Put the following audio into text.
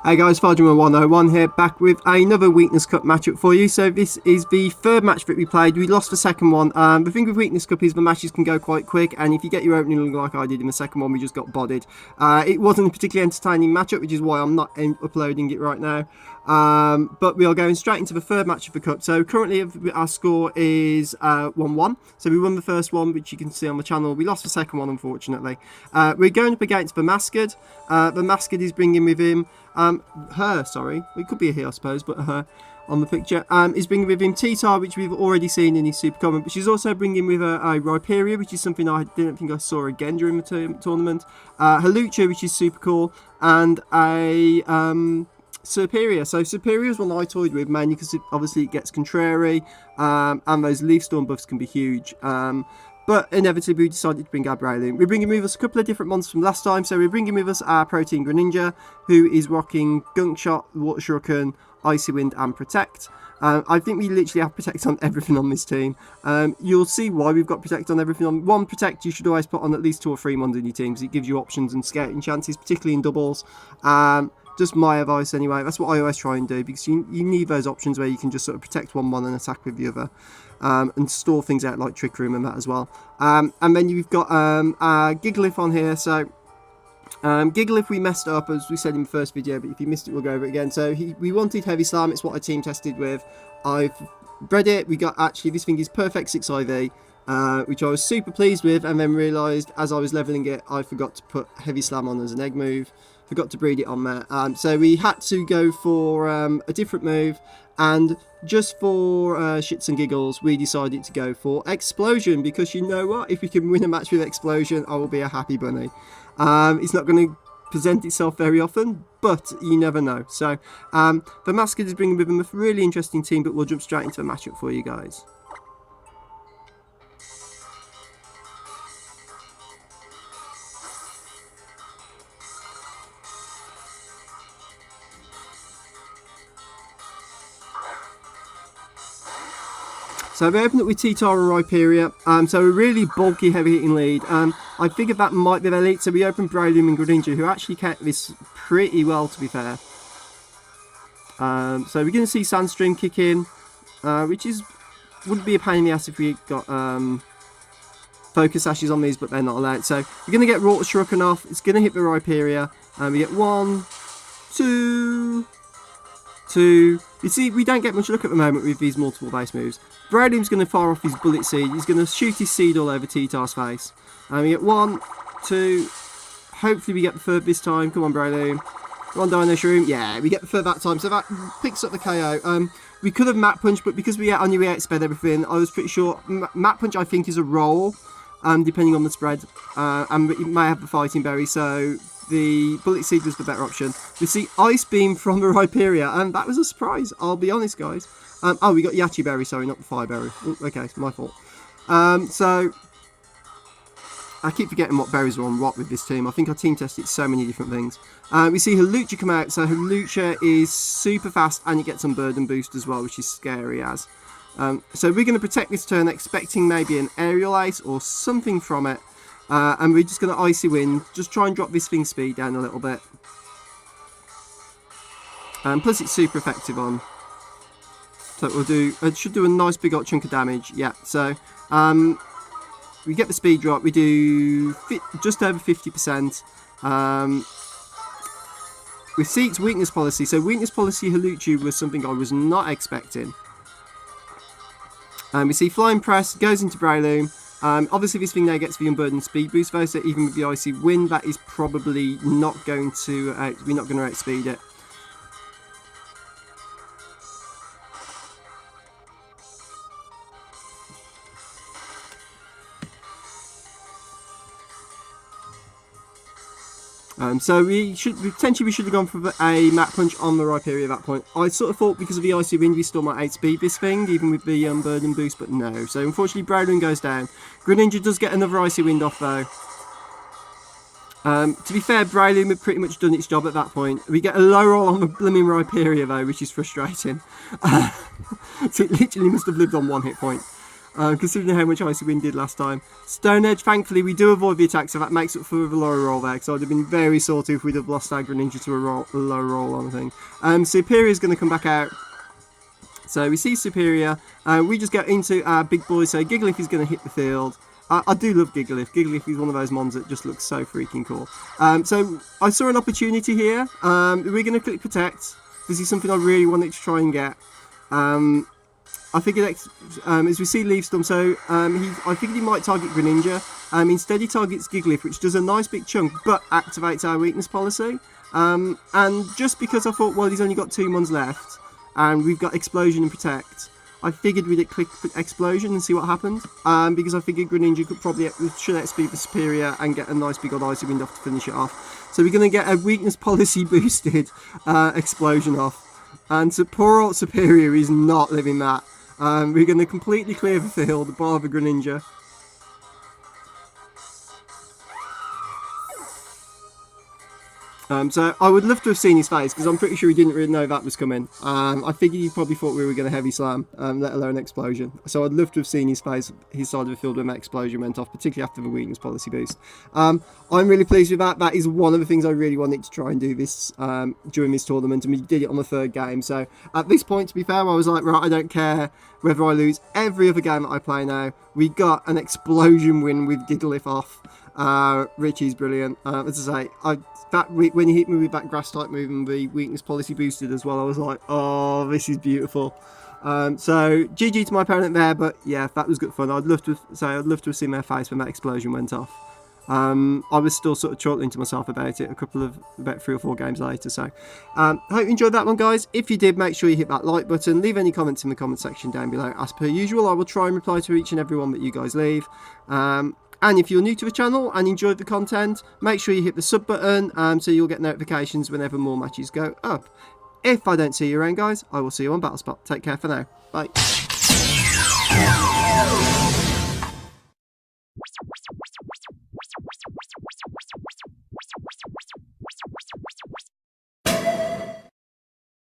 Hey guys, Fargema101 here, back with another Weakness Cup matchup for you. So this is the third match that we played. We lost the second one. The thing with Weakness Cup is the matches can go quite quick, and if you get your opening like I did in the second one, we just got bodied. It wasn't a particularly entertaining matchup, which is why I'm not uploading it right now. But we are going straight into the third match of the cup. So currently our score is 1-1. So we won the first one, which you can see on the channel. We lost the second one, unfortunately. We're going up against the Masked. The Masked is bringing with him it could be a he I suppose, but her on the picture, is bringing with him T-Tar, which we've already seen in his super common, but she's also bringing with her a Rhyperior, which is something I didn't think I saw again during the tournament, Halucha, which is super cool, and a Superior. So Superior is one I toyed with mainly because obviously it gets contrary, and those Leaf Storm buffs can be huge. But inevitably we decided to bring our Breloom. We're bringing with us a couple of different monsters from last time. So we're bringing with us our Protein Greninja, who is rocking Gunk Shot, Water Shuriken, Icy Wind and Protect. I think we literally have Protect on everything on this team. You'll see why we've got Protect on everything. On one Protect, you should always put on at least 2 or 3 mons in your team, because it gives you options and scouting chances, particularly in doubles. Just my advice anyway, that's what I always try and do, because you need those options where you can just sort of protect one and attack with the other, and store things out like Trick Room and that as well. And then you've got Gigalith on here. So Gigalith we messed up, as we said in the first video, but if you missed it we'll go over it again. So we wanted Heavy Slam, it's what I team tested with. I've bred it, we got actually this thing is perfect 6 IV, which I was super pleased with, and then realised as I was levelling it I forgot to put Heavy Slam on as an egg move. Forgot to breed it on there, so we had to go for a different move, and just for shits and giggles we decided to go for Explosion, because you know what, if we can win a match with Explosion I will be a happy bunny. It's not going to present itself very often, but you never know. So the Masked is bringing with them a really interesting team, but we'll jump straight into the matchup for you guys. So we opened up with T-Tar and Rhyperior, so a really bulky, heavy-hitting lead. I figured that might be their lead, so we opened Breloom and Greninja, who actually kept this pretty well, to be fair. So we're going to see Sandstream kick in, which wouldn't be a pain in the ass if we got Focus Ashes on these, but they're not allowed. So we're going to get Water Shuriken off, it's going to hit the Rhyperior, and we get 1, 2... You see, we don't get much luck at the moment with these multiple base moves. Breloom's going to fire off his Bullet Seed. He's going to shoot his seed all over T-Tar's face. And we get 1, 2. Hopefully we get the third this time. Come on, Breloom. Come on, Dino Shroom. Yeah, we get the third that time. So that picks up the KO. We could have Map Punch, but because I knew we outsped everything, I was pretty sure Map Punch I think is a roll, depending on the spread. And it may have the Fighting Berry, so the Bullet Seed was the better option. We see Ice Beam from the Rhyperior, and that was a surprise, I'll be honest, guys. Oh, we got Charti Berry, sorry, not the Fire Berry. Ooh, okay, it's my fault. So, I keep forgetting what berries are on what with this team. I think I team tested so many different things. We see Halucha come out, so Halucha is super fast, and it gets some Burden Boost as well, which is scary as. So we're going to protect this turn, expecting maybe an Aerial Ace or something from it. And we're just going to Icy Wind, just try and drop this thing's speed down a little bit. Plus it's super effective on. So it should do a nice big chunk of damage. Yeah, so we get the speed drop, we do just over 50%. We see its Weakness Policy, so Weakness Policy Halucha was something I was not expecting. We see Flying Press, goes into Breloom. Obviously this thing now gets the Unburdened Speed Boost though, so even with the Icy Wind that is probably not going to, we're not going to outspeed it. So we should have gone for a Map Punch on the Rhyperior at that point. I sort of thought because of the Icy Wind we still might outspeed this thing, even with the Burden Boost, but no. So unfortunately Breloom goes down. Greninja does get another Icy Wind off though. To be fair, Breloom had pretty much done its job at that point. We get a low roll on the blooming Rhyperior though, which is frustrating. So it literally must have lived on 1 hit point. considering how much Icy Wind did last time. Stone Edge, thankfully, we do avoid the attack, so that makes up for the lower roll there, because I'd have been very salty if we'd have lost our Greninja to a low roll on the thing. Superior is going to come back out. So we see Superior, we just get into our big boy, so Gigalith is going to hit the field. I do love Gigalith. Gigalith is one of those mons that just looks so freaking cool. So I saw an opportunity here. We're going to click Protect. This is something I really wanted to try and get. I figured, as we see Leaf Storm, so I figured he might target Greninja. Instead he targets Gigalith, which does a nice big chunk, but activates our weakness policy. And just because I thought, well, he's only got 2 mons left, and we've got Explosion and Protect, I figured we'd click Explosion and see what happened, because I figured Greninja should XP the Superior and get a nice big old Icy Wind off to finish it off. So we're going to get a weakness policy boosted Explosion off, and so poor old Superior is not living that. We're going to completely clear the field, bar the Greninja. So I would love to have seen his face, because I'm pretty sure he didn't really know that was coming. I figured he probably thought we were going to heavy slam, let alone explosion. So I'd love to have seen his face, his side of the field when that explosion went off, particularly after the weakness policy boost. I'm really pleased with that. That is one of the things I really wanted to try and do this during this tournament, and we did it on the 3rd game. So at this point, to be fair, I was like, right, I don't care whether I lose every other game that I play now. We got an explosion win with Gigalith off. Richie's brilliant. As I say, when he hit me with that grass type move and the weakness policy boosted as well, I was like, oh, this is beautiful. So GG to my opponent there, but yeah, that was good fun. I'd love to have seen their face when that explosion went off. I was still sort of chortling to myself about it about 3 or 4 games later. So hope you enjoyed that one, guys. If you did, make sure you hit that like button, leave any comments in the comment section down below. As per usual, I will try and reply to each and every one that you guys leave. And if you're new to the channel and enjoyed the content, make sure you hit the sub button so you'll get notifications whenever more matches go up. If I don't see you around, guys, I will see you on Battlespot. Take care for now. Bye.